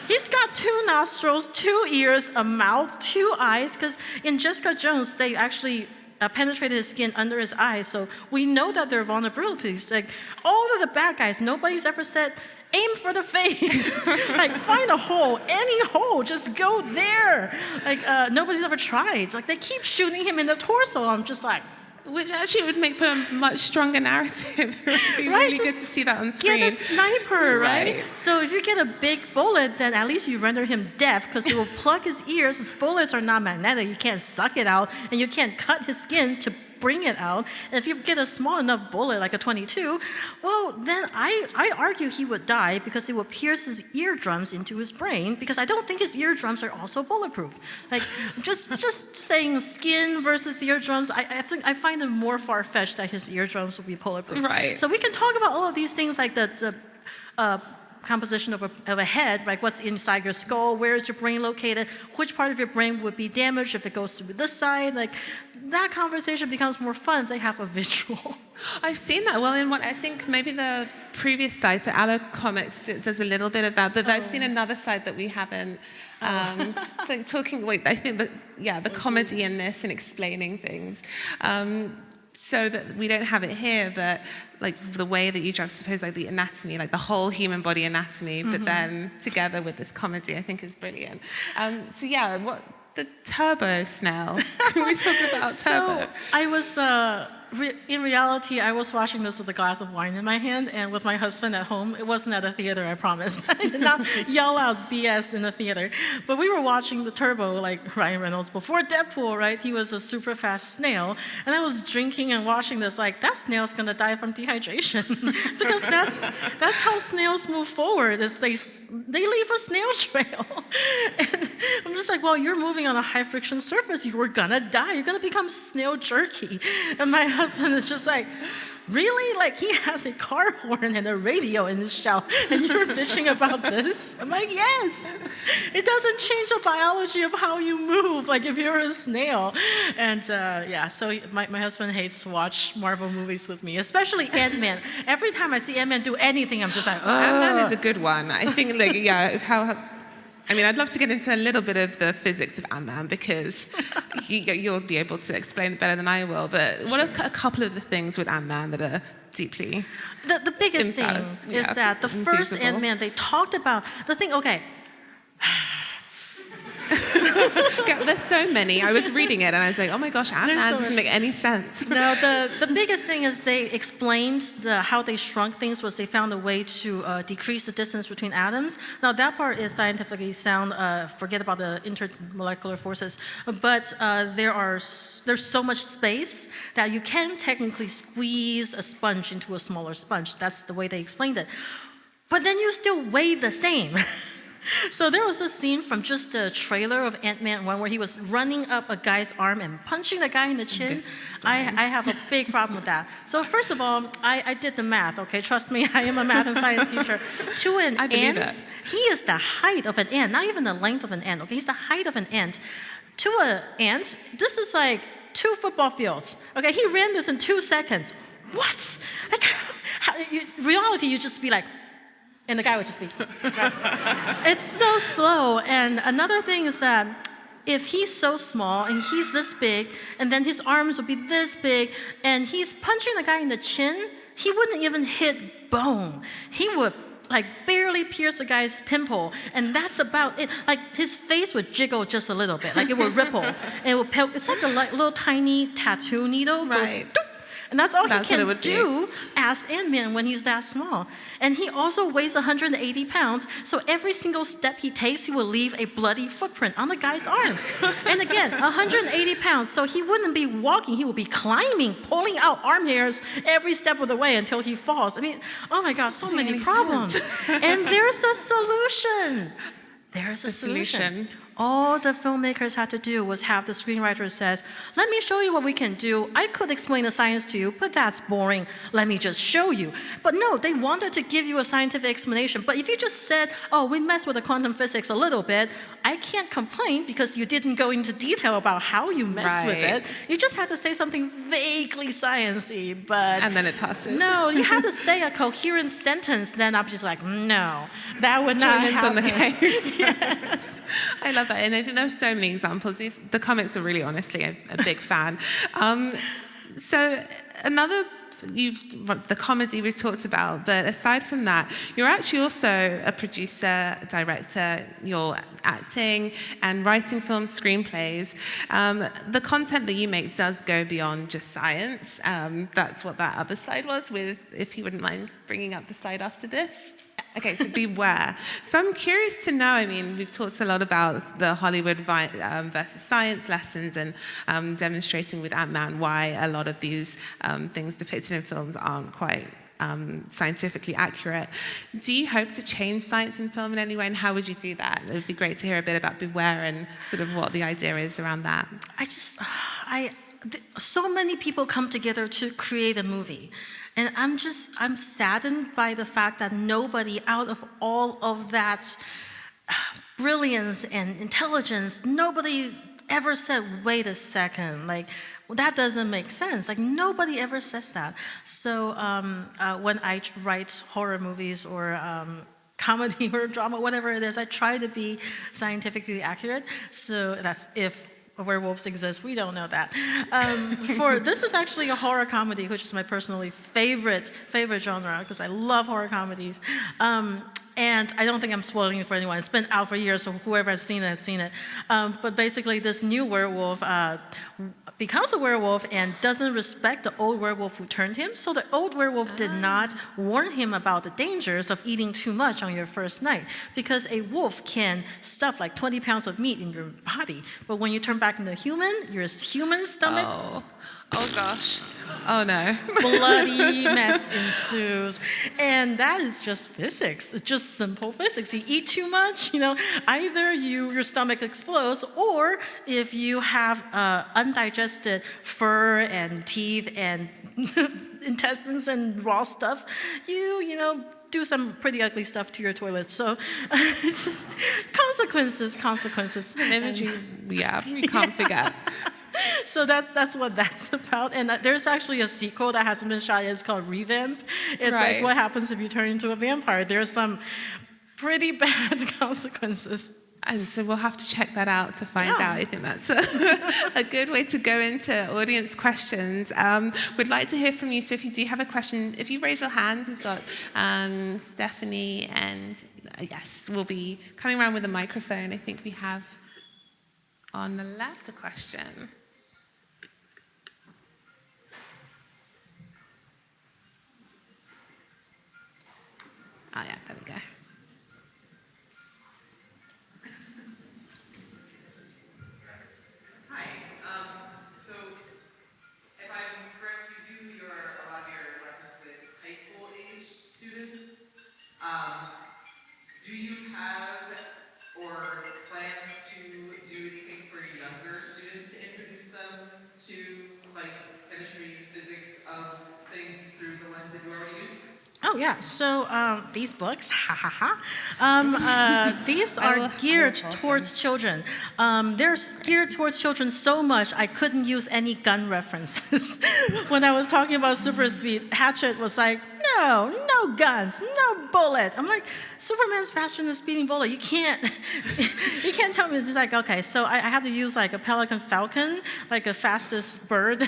He's got 2 nostrils, 2 ears, a mouth, 2 eyes, because in Jessica Jones, they actually penetrated his skin under his eyes, so we know that there are vulnerabilities. Like, all of the bad guys, nobody's ever said, aim for the face. Like, find a hole, any hole, just go there. Like, nobody's ever tried. Like, they keep shooting him in the torso. I'm just like, which actually would make for a much stronger narrative. It would be really good to see that on screen. Get a sniper, right? So if you get a big bullet, then at least you render him deaf, because it will plug his ears. His bullets are not magnetic. You can't suck it out, and you can't cut his skin to bring it out. And if you get a small enough bullet, like a 22, well, then I argue he would die, because it will pierce his eardrums into his brain, because I don't think his eardrums are also bulletproof. Like, just saying skin versus eardrums, I find it more far-fetched that his eardrums will be bulletproof. Right. So we can talk about all of these things, like the composition of a head, like what's inside your skull, where is your brain located, which part of your brain would be damaged if it goes to this side. Like, that conversation becomes more fun if they have a visual. I've seen that. Well, in what I think maybe the previous side, so Allo Comics does a little bit of that, but I've seen another side that we haven't. So talking, I think the comedy in this and explaining things. So that we don't have it here, but like the way that you juxtapose like the anatomy, like the whole human body anatomy, but then together with this comedy, I think is brilliant. So yeah, what the turbo snail? Can we talk about turbo? So I was in reality, I was watching this with a glass of wine in my hand and with my husband at home. It wasn't at a theater, I promise. I did not yell out BS in the theater. But we were watching the Turbo, like Ryan Reynolds, before Deadpool, right? He was a super fast snail. And I was drinking and watching this, like, that snail's gonna die from dehydration. Because that's how snails move forward, is they leave a snail trail. And I'm just like, well, you're moving on a high friction surface, you're gonna die. You're gonna become snail jerky. And my husband is just like, really? Like, he has a car horn and a radio in his shell, and you're bitching about this? I'm like, yes. It doesn't change the biology of how you move, like if you're a snail. And so my husband hates to watch Marvel movies with me, especially Ant-Man. Every time I see Ant-Man do anything, I'm just like, ugh. Ant-Man is a good one. I think, like, I'd love to get into a little bit of the physics of Ant-Man, because you'll be able to explain it better than I will. But what are a couple of the things with Ant-Man that are deeply... The biggest thing is that the first Ant-Man, they talked about... The thing, okay... There's so many. I was reading it and I was like, oh my gosh, Ant-Man doesn't make any sense. No, the biggest thing is they explained how they shrunk things was they found a way to decrease the distance between atoms. Now that part is scientifically sound. Forget about the intermolecular forces. But there's so much space that you can technically squeeze a sponge into a smaller sponge. That's the way they explained it. But then you still weigh the same. So there was a scene from just the trailer of Ant-Man 1 where he was running up a guy's arm and punching the guy in the chin. I have a big problem with that. So first of all, I did the math, okay? Trust me, I am a math and science teacher. To an ant, he is the height of an ant, not even the length of an ant, okay? He's the height of an ant. To an ant, this is like 2 football fields. Okay, he ran this in 2 seconds. What? Like, reality, you'd just be like, and the guy would just be, right? It's so slow. And another thing is that if he's so small and he's this big, and then his arms would be this big, and he's punching the guy in the chin, he wouldn't even hit bone. He would like barely pierce the guy's pimple, and that's about it. Like his face would jiggle just a little bit, like it would ripple, and it would. It's like a little tiny tattoo needle goes. Right. Doop, and that's all That's he what it can would do as Ant-Man when he's that small. And he also weighs 180 pounds, so every single step he takes, he will leave a bloody footprint on the guy's arm. And again, 180 pounds, so he wouldn't be walking, he would be climbing, pulling out arm hairs every step of the way until he falls. I mean, oh my God, so many problems. And there's a solution. There's a solution. All the filmmakers had to do was have the screenwriter says, let me show you what we can do. I could explain the science to you, but that's boring. Let me just show you. But no, they wanted to give you a scientific explanation. But if you just said, oh, we messed with the quantum physics a little bit, I can't complain because you didn't go into detail about how you messed with it. You just had to say something vaguely sciencey, but... And then it passes. No, you had to say a coherent sentence, then I'm just like, no, that would not happen. On the case. Yes. I love that, and I think there's so many examples. The comics are really, honestly, a big fan. So another, the comedy we've talked about, but aside from that, you're actually also a producer, a director. You're acting and writing films, screenplays. The content that you make does go beyond just science. That's what that other side was. With, if you wouldn't mind bringing up the slide after this. Okay, so beware. So I'm curious to know, I mean, we've talked a lot about the Hollywood versus science lessons and demonstrating with Ant-Man why a lot of these things depicted in films aren't quite scientifically accurate. Do you hope to change science in film in any way, and how would you do that? It would be great to hear a bit about Beware and sort of what the idea is around that. So many people come together to create a movie. And I'm saddened by the fact that nobody out of all of that brilliance and intelligence, nobody ever said, wait a second, like, well, that doesn't make sense. Like, nobody ever says that. So when I write horror movies or comedy or drama, whatever it is, I try to be scientifically accurate. So that's if werewolves exist. We don't know that. This is actually a horror comedy, which is my personally favorite genre because I love horror comedies. And I don't think I'm spoiling it for anyone. It's been out for years, so whoever has seen it has seen it. But basically, this new werewolf becomes a werewolf and doesn't respect the old werewolf who turned him. So the old werewolf did not warn him about the dangers of eating too much on your first night, because a wolf can stuff like 20 pounds of meat in your body. But when you turn back into a human, your human stomach... Oh gosh. Oh no. Bloody mess ensues. And that is just physics. It's just simple physics. You eat too much, either your stomach explodes, or if you have undigested fur and teeth and intestines and raw stuff, you do some pretty ugly stuff to your toilet. So it's just consequences. Imagery, we can't forget. So that's what that's about. And there's actually a sequel that hasn't been shot yet. It's called Revamp. It's like what happens if you turn into a vampire. There's some pretty bad consequences. And so we'll have to check that out to find out. I think that's a good way to go into audience questions. We'd like to hear from you. So if you do have a question, if you raise your hand, we've got Stephanie, and yes, we'll be coming around with a microphone. I think we have on the left a question. Oh yeah, there we go. Hi. So, if I'm correct, you do a lot of your lessons with high school age students. Do you have or plans to do anything for younger students to introduce them to like chemistry, physics of things through the lens that you already use? Oh yeah, so these books, these are geared towards children. They're geared towards children so much I couldn't use any gun references. When I was talking about super speed, Hatchet was like, no guns, no bullet. I'm like, Superman's faster than a speeding bullet. You can't, you can't tell me. It's just like, okay, so I had to use like a Pelican Falcon, like a fastest bird,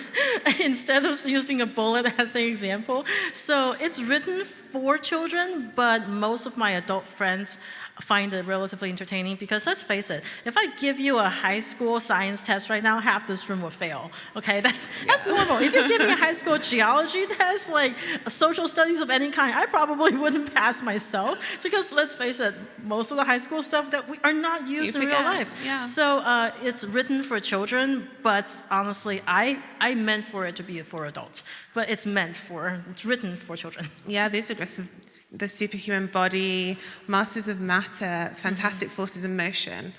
instead of using a bullet as an example. So it's written for children, but most of my adult friends find it relatively entertaining because let's face it, if I give you a high school science test right now, half this room will fail. Okay, that's normal. If you give me a high school geology test, like social studies of any kind, I probably wouldn't pass myself because let's face it, most of the high school stuff that we are not used in real life. Yeah. So it's written for children, but honestly, I meant for it to be for adults, but it's it's written for children. Yeah, these are aggressive, the superhuman body, masters of matter, fantastic forces in motion,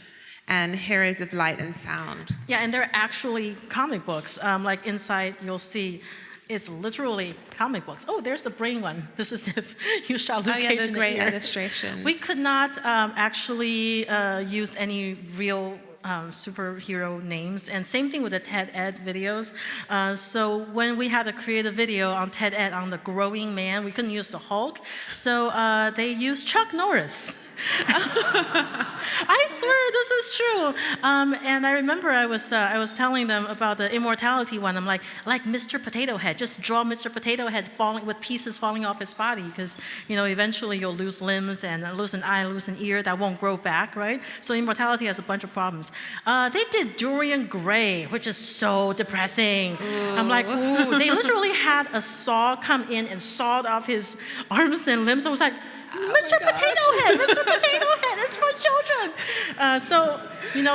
and heroes of light and sound. Yeah, and they're actually comic books. Like inside, you'll see it's literally comic books. Oh, there's the brain one. This is if you shall lose the great illustrations. We could not actually use any real superhero names, and same thing with the TED Ed videos. So when we had a creative video on TED Ed on the growing man, we couldn't use the Hulk, so they used Chuck Norris. I swear this is true. And I remember I was telling them about the immortality one. I'm like Mr. Potato Head. Just draw Mr. Potato Head falling with pieces falling off his body, because eventually you'll lose limbs and lose an eye, lose an ear that won't grow back, right? So immortality has a bunch of problems. They did Dorian Gray, which is so depressing. Ooh. I'm like, ooh. They literally had a saw come in and sawed off his arms and limbs. I was like, Mr. Potato Head, Mr. Potato Head, it's for children. So,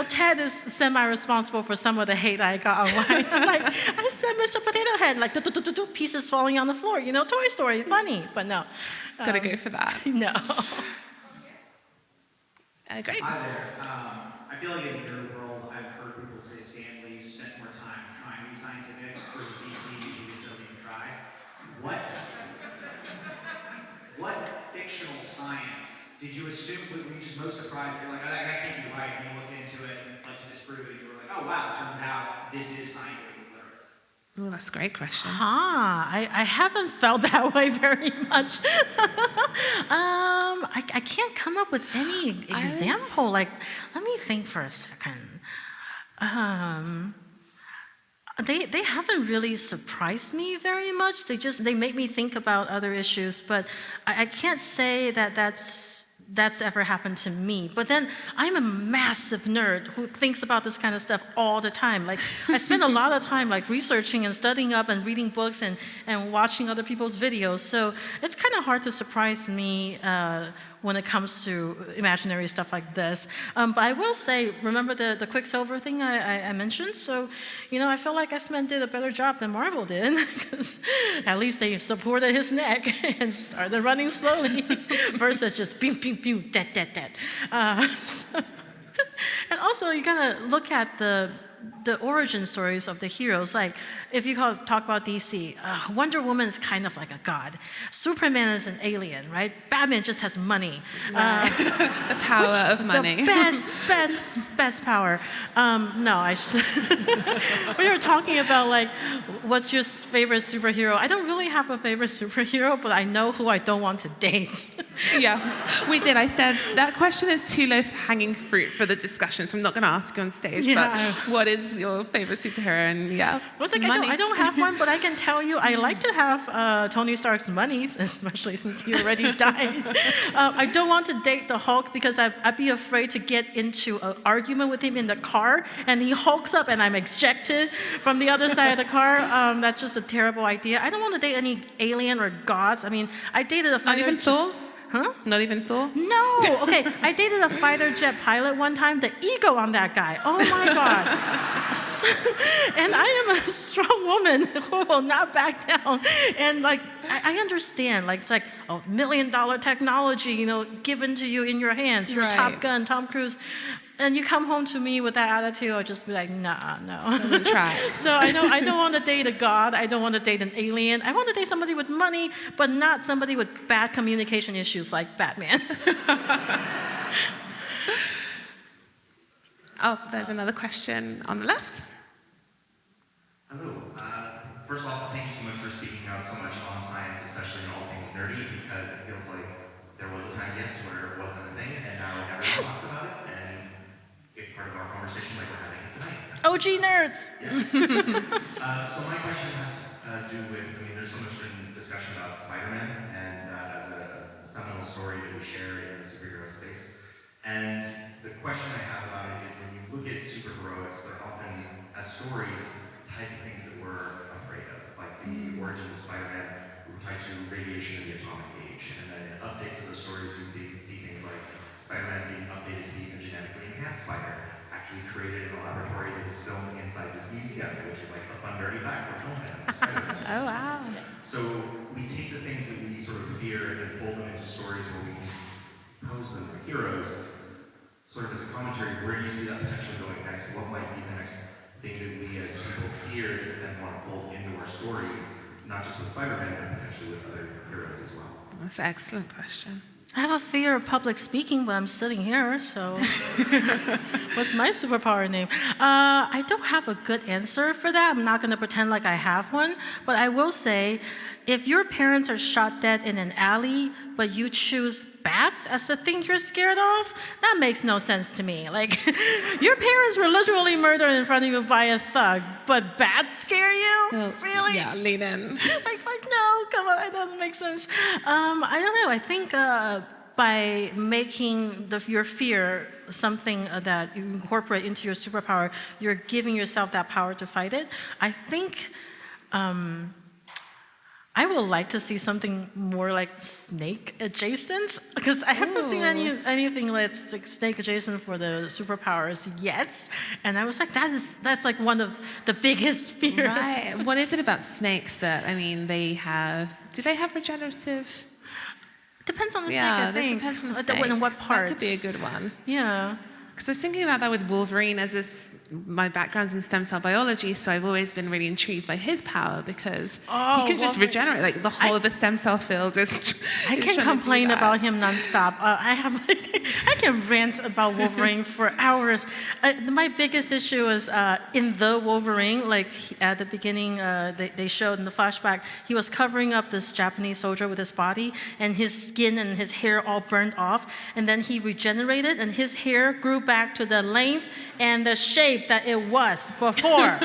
Ted is semi-responsible for some of the hate I got online. Like, I said Mr. Potato Head, like, pieces falling on the floor. Toy Story, funny, but no. Gotta go for that. No. Great. Hi there. I feel like in your world, I've heard people say Stan Lee spent more time trying to be scientific for DC than he doesn't even try. What fictional science did you assume, were you just most surprised? You're like, oh, that can't be right. And you looked into it, and like to disprove it, you were like, oh wow, it turns out this is scientific literally. Oh, that's a great question. I haven't felt that way very much. I can't come up with any example. Like, let me think for a second. They haven't really surprised me very much. They make me think about other issues, but I can't say that that's ever happened to me. But then I'm a massive nerd who thinks about this kind of stuff all the time. Like, I spend a lot of time like researching and studying up and reading books and watching other people's videos. So it's kind of hard to surprise me when it comes to imaginary stuff like this. But I will say, remember the Quicksilver thing I mentioned? So, I feel like X-Men did a better job than Marvel did, because at least they supported his neck and started running slowly versus just pew, pew, pew, dead, dead, dead. And also, you gotta look at the origin stories of the heroes. Like, if you talk about DC, Wonder Woman is kind of like a god. Superman is an alien, right? Batman just has money. Right. The power of money. The best power. We were talking about like, what's your favorite superhero? I don't really have a favorite superhero, but I know who I don't want to date. Yeah, we did. I said, that question is too low-hanging fruit for the discussion, so I'm not going to ask you on stage, but what is your favorite superhero? And I don't have one, but I can tell you I like to have Tony Stark's money, especially since he already died. I don't want to date the Hulk because I'd be afraid to get into an argument with him in the car, and he hulks up and I'm ejected from the other side of the car. That's just a terrible idea. I don't want to date any alien or gods. I mean, I dated a fighter. Not even Thor? Huh? Not even Thor? No. Okay, I dated a fighter jet pilot one time. The ego on that guy. Oh my God. And I am a strong woman who will not back down. And like, I understand. Like, it's like $1 million technology, given to you in your hands. You're a Top Gun, Tom Cruise. And you come home to me with that attitude, I'll just be like, nah, no. Try. So I don't want to date a god. I don't want to date an alien. I want to date somebody with money, but not somebody with bad communication issues like Batman. Oh, there's another question on the left. Hello. first off, thank you so much for speaking out so much on science, especially in all things nerdy, because it feels like there was a time, yes, where it wasn't a thing, and now everyone talks about it, and it's part of our conversation like we're having it tonight. OG nerds. Yes. So my question has to do with, I mean, there's so much been discussion about Spider-Man, and as a seminal story that we share in the superhero space. And the question I have about it is when you look at superheroics, they're often as stories tied to things that we're afraid of, like the origins of Spider-Man were tied to radiation in the atomic age, and then in updates of those stories you see things like Spider-Man being updated to be a genetically enhanced spider, actually created in a laboratory that was filmed inside this museum, which is like a fun dirty fact for film fans of Spider-Man. Oh, wow. So we take the things that we sort of fear and fold them into stories where we can pose them as heroes. Sort of as a commentary, where do you see that potentially going next? What might be the next thing that we as people fear that then want to fold into our stories, not just with Spider-Man, but potentially with other heroes as well? That's an excellent question. I have a fear of public speaking when I'm sitting here, so what's my superpower name? I don't have a good answer for that. I'm not going to pretend like I have one, but I will say, if your parents are shot dead in an alley, but you choose bats as the thing you're scared of, that makes no sense to me. Like, your parents were literally murdered in front of you by a thug, but bats scare you? Really? Yeah, lean in. like, no, come on, that doesn't make sense. I don't know. I think by making your fear something that you incorporate into your superpower, you're giving yourself that power to fight it. I think I would like to see something more like snake adjacent, because I haven't seen anything that's like snake adjacent for the superpowers yet. And I was like, that's like one of the biggest fears. Right. What is it about snakes that, I mean, do they have regenerative? Depends on the snake, I think. It depends on the snake. And what parts. That could be a good one. Yeah. Because I was thinking about that with Wolverine, my background's in stem cell biology, so I've always been really intrigued by his power because he can just regenerate. Like the whole of the stem cell field is. I can complain about him nonstop. I can rant about Wolverine for hours. My biggest issue is in the Wolverine, like at the beginning, they showed in the flashback, he was covering up this Japanese soldier with his body, and his skin and his hair all burned off, and then he regenerated, and his hair grew back to the length and the shape that it was before.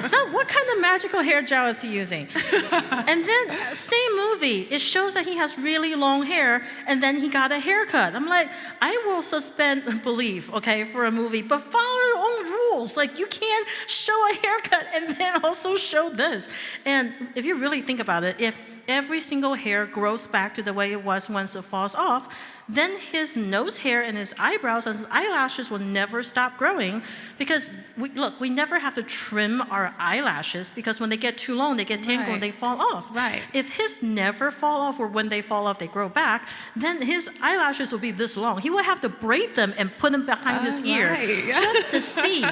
So what kind of magical hair gel is he using? And then same movie, it shows that he has really long hair, and then he got a haircut. I'm like, I will suspend belief, okay, for a movie, but follow your own rules. Like, you can't show a haircut and then also show this. And if you really think about it, if every single hair grows back to the way it was once it falls off, then his nose hair and his eyebrows and his eyelashes will never stop growing, because we never have to trim our eyelashes, because when they get too long, they get tangled and they fall off. Right. If his never fall off, or when they fall off, they grow back, then his eyelashes will be this long. He will have to braid them and put them behind his ear just to see.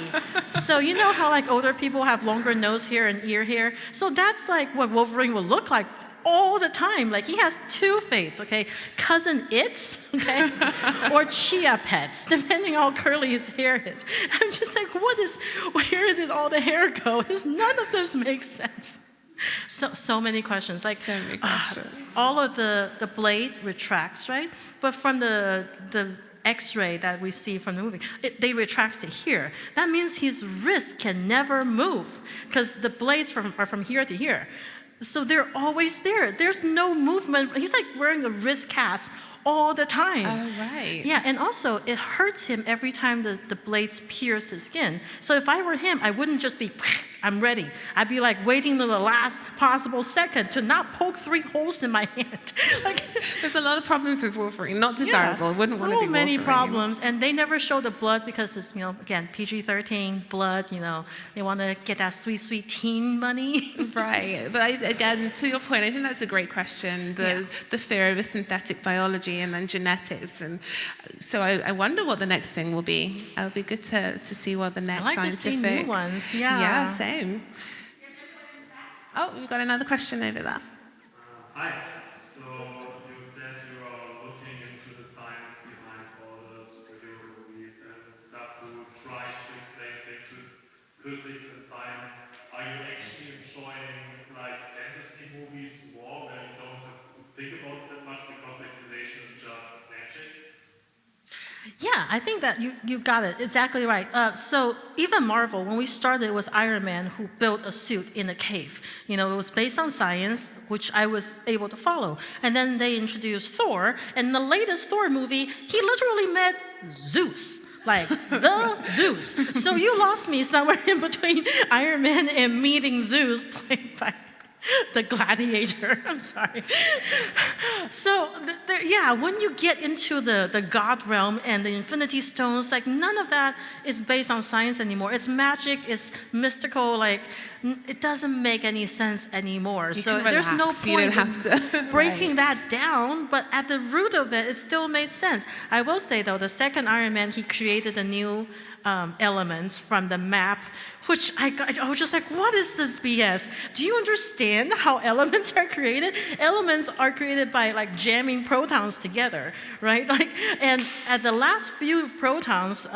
So you know how like older people have longer nose hair and ear hair? So that's like what Wolverine will look like all the time. Like, he has two fates, okay? Cousin It's, okay? Or Chia Pets, depending on how curly his hair is. I'm just like, where did all the hair go? None of this makes sense. So many questions. Like, so many questions. All of the blade retracts, right? But from the X-ray that we see from the movie, they retract to here. That means his wrist can never move, because the blades are from here to here. So they're always there. There's no movement. He's like wearing a wrist cast all the time. Oh, right. Yeah, and also it hurts him every time the blades pierce his skin. So if I were him, I wouldn't just be, I'm ready. I'd be like waiting to the last possible second to not poke 3 holes in my hand. Like, there's a lot of problems with Wolverine. Not desirable. Wouldn't want to be so many Wolverine. problems, and they never show the blood because it's, again, PG-13 blood. They want to get that sweet, sweet teen money. Right. But again, to your point, I think that's a great question. The fear of synthetic biology and then genetics, and so I wonder what the next thing will be. It'll be good to see what the next I like scientific. to see new ones. Yeah. Yeah, same. Oh, we've got another question over there. Hi. So you said you are looking into the science behind all the superhero movies and stuff who tries to explain things with physics and science. Are you actually enjoying Yeah, I think that you got it exactly right. So even Marvel, when we started, it was Iron Man who built a suit in a cave. You know, it was based on science, which I was able to follow. And then they introduced Thor, and in the latest Thor movie, he literally met Zeus. Like the Zeus. So you lost me somewhere in between Iron Man and meeting Zeus, played by the gladiator. I'm sorry. So yeah, when you get into the God realm and the Infinity Stones, like none of that is based on science anymore. It's magic, it's mystical, like it doesn't make any sense anymore. So there's no point in breaking that down, but at the root of it, it still made sense. I will say though, the second Iron Man, he created a new elements from the map, which I was just like, what is this BS? Do you understand how elements are created? Elements are created by like jamming protons together, right? Like, and at the last few protons,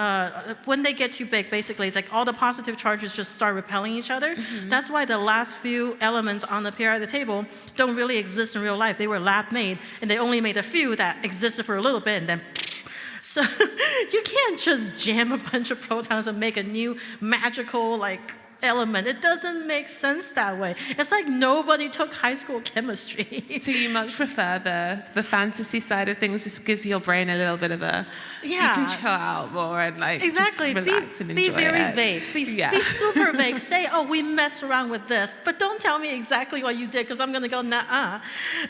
when they get too big, basically, it's like all the positive charges just start repelling each other. Mm-hmm. That's why the last few elements on the periodic table don't really exist in real life. They were lab made, and they only made a few that existed for a little bit, and then so you can't just jam a bunch of protons and make a new magical like element. It doesn't make sense that way. It's like nobody took high school chemistry. So you much prefer the fantasy side of things, just gives your brain a little bit of a, you can chill out more and like exactly. just relax and enjoy Be very it. vague. Be super vague. Say, oh, we messed around with this, but don't tell me exactly what you did because I'm going to go, nah.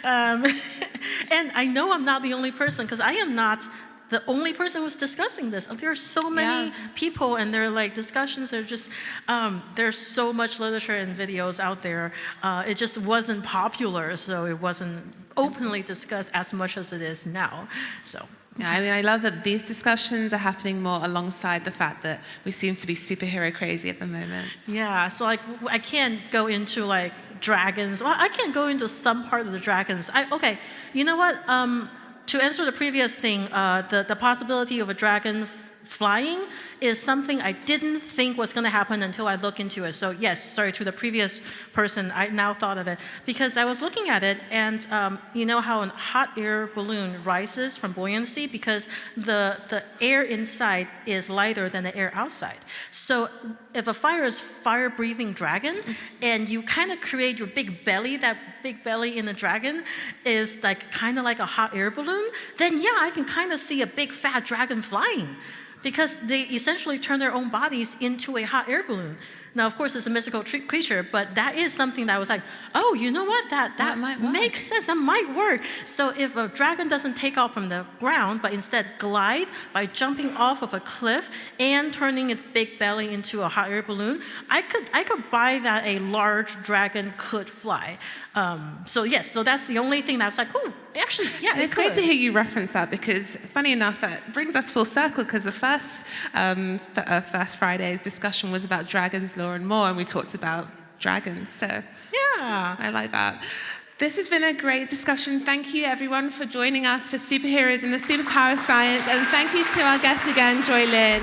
And I know I'm not the only person because I am not the only person who's discussing this. There are so many people, and there are like discussions. They're just there's so much literature and videos out there. It just wasn't popular, so it wasn't openly discussed as much as it is now. So. Yeah, I mean, I love that these discussions are happening more alongside the fact that we seem to be superhero crazy at the moment. Yeah, so like I can't go into like dragons. Well, I can go into some part of the dragons. Okay, you know what? To answer the previous thing, the possibility of a dragon flying is something I didn't think was going to happen until I looked into it. So yes, sorry, to the previous person, I now thought of it. Because I was looking at it, and you know how a hot air balloon rises from buoyancy? Because the air inside is lighter than the air outside. So if a fire-breathing dragon, and you kind of create your big belly, that big belly in the dragon is like kind of like a hot air balloon, then yeah, I can kind of see a big fat dragon flying. Because they essentially turn their own bodies into a hot air balloon. Now, of course, it's a mystical creature, but that is something that was like, oh, you know what? That might work. Makes sense. That might work. So if a dragon doesn't take off from the ground, but instead glide by jumping off of a cliff and turning its big belly into a hot air balloon, I could buy that a large dragon could fly. So yes, so that's the only thing that I was like, oh, actually, yeah, and it's great to hear you reference that because, funny enough, that brings us full circle because the first Friday's discussion was about dragons, lore, and more, and we talked about dragons. So yeah, I like that. This has been a great discussion. Thank you, everyone, for joining us for Superheroes in the Superpower of Science, and thank you to our guest again, Joy Lin.